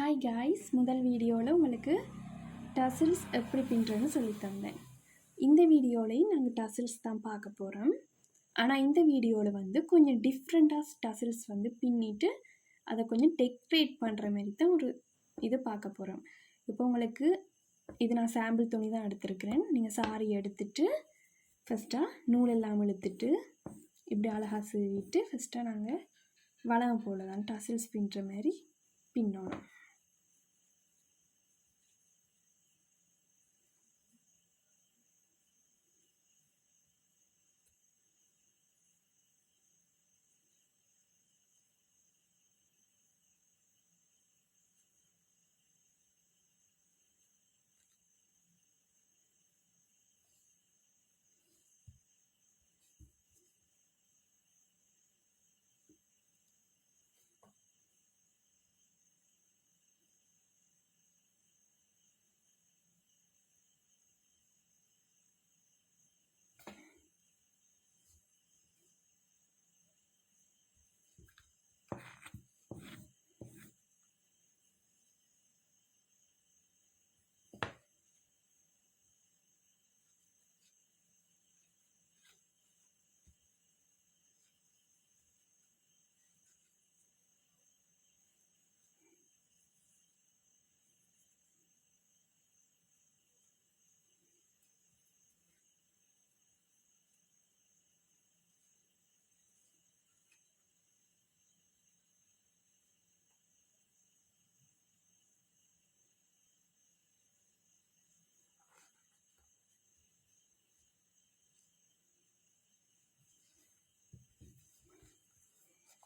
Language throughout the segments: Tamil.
ஹாய் காய்ஸ், முதல் வீடியோவில் உங்களுக்கு டசில்ஸ் எப்படி பின்னுறதுன்னு சொல்லித்தந்தேன். இந்த வீடியோலையும் நாங்கள் டசில்ஸ் தான் பார்க்க போகிறோம். ஆனால் இந்த வீடியோவில் வந்து கொஞ்சம் டிஃப்ரெண்ட்டாக டசில்ஸ் வந்து பின்னிட்டு அதை கொஞ்சம் டெக்ரேட் பண்ணுற மாதிரி தான் ஒரு இது பார்க்க போகிறோம். இப்போ உங்களுக்கு இது நான் சாம்பிள் துணி தான் எடுத்துருக்கிறேன். நீங்கள் சாரி எடுத்துட்டு ஃபஸ்ட்டாக நூல் எல்லாம் இழுத்துட்டு இப்படி அழகாக சீவிட்டு ஃபஸ்ட்டாக நாங்கள் வளம் போல தான் டசில்ஸ் பின்னுற மாதிரி பின்னணும்.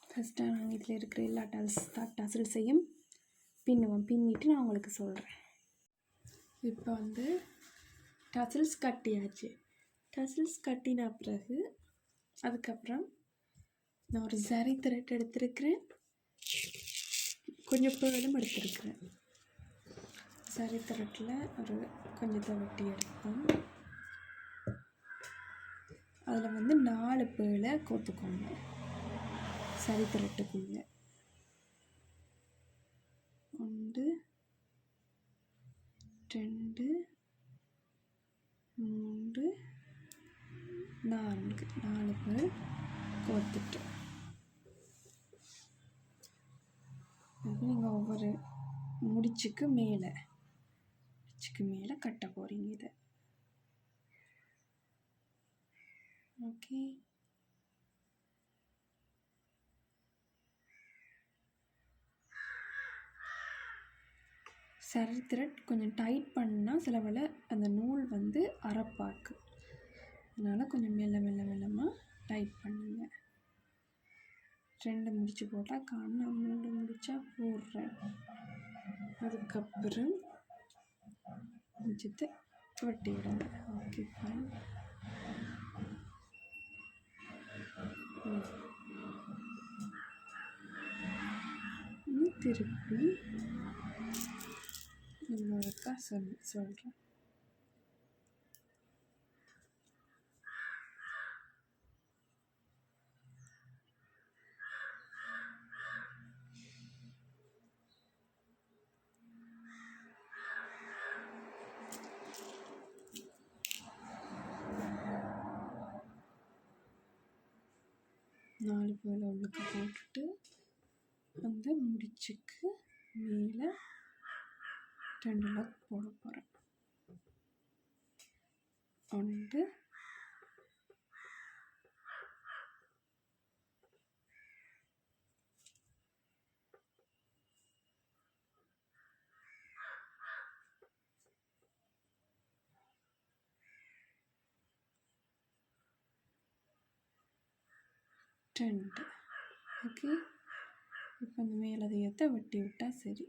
ஃபஸ்ட்டாக நாங்கள் இதில் இருக்கிற எல்லா டசில்ஸையும் பின்னிட்டு நான் உங்களுக்கு சொல்கிறேன். இப்போ வந்து டசில்ஸ் கட்டியாச்சு. டசில்ஸ் கட்டின பிறகு அதுக்கப்புறம் நான் ஒரு சரி த்ரெட் எடுத்துருக்கிறேன், கொஞ்சம் பேர்லும் எடுத்துருக்கிறேன். சரி த்ரெட்டில் ஒரு கொஞ்சத்தை வெட்டி எடுப்போம். அதில் வந்து 4 பேரை கோத்துக்கோங்க சரி த்ரெட்டுக்குள்ள. 1 2 3 4 பேர் கோத்துட்டு நீங்கள் ஒவ்வொரு முடிச்சுக்கு மேலே கட்ட போகிறீங்க இதை. ஓகே, சரி த்ரெட் கொஞ்சம் டைட் பண்ணால் சில வேளை அந்த நூல் வந்து அறப்பாக்கு, அதனால் கொஞ்சம் மெல்லமாக டைட் பண்ணுங்க. 2 முடிச்சு போட்டால் காண 3 முடிச்சா போடுறேன். அதுக்கப்புறம் முடிச்சத்தை வெட்டி விடுங்க. Okay fine. திருப்பி இன்னொருக்கா சொல்கிறேன். நாலு பேரை உள்ளுக்கு போட்டுட்டு அந்த முடிச்சுக்கு மேலே 2 லாக் போட போகிறேன். 1 2. ஓகே, இப்போ அந்த மேலதையத்தை வெட்டி விட்டால் சரி.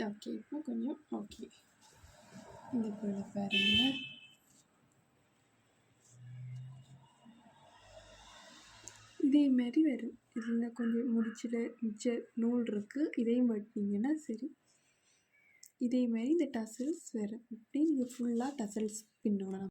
ஓகே, இப்போ கொஞ்சம் ஓகே. இந்த போல பாருங்க, இதே மாதிரி வரும். இதில் கொஞ்சம் மிச்ச நூல் இருக்குது, இதையும் வெட்டினீங்கன்னா சரி. இதே மாதிரி இந்த டசில்ஸ் வரும். இப்படி நீங்கள் ஃபுல்லாக டசில்ஸ் பின்னணும்.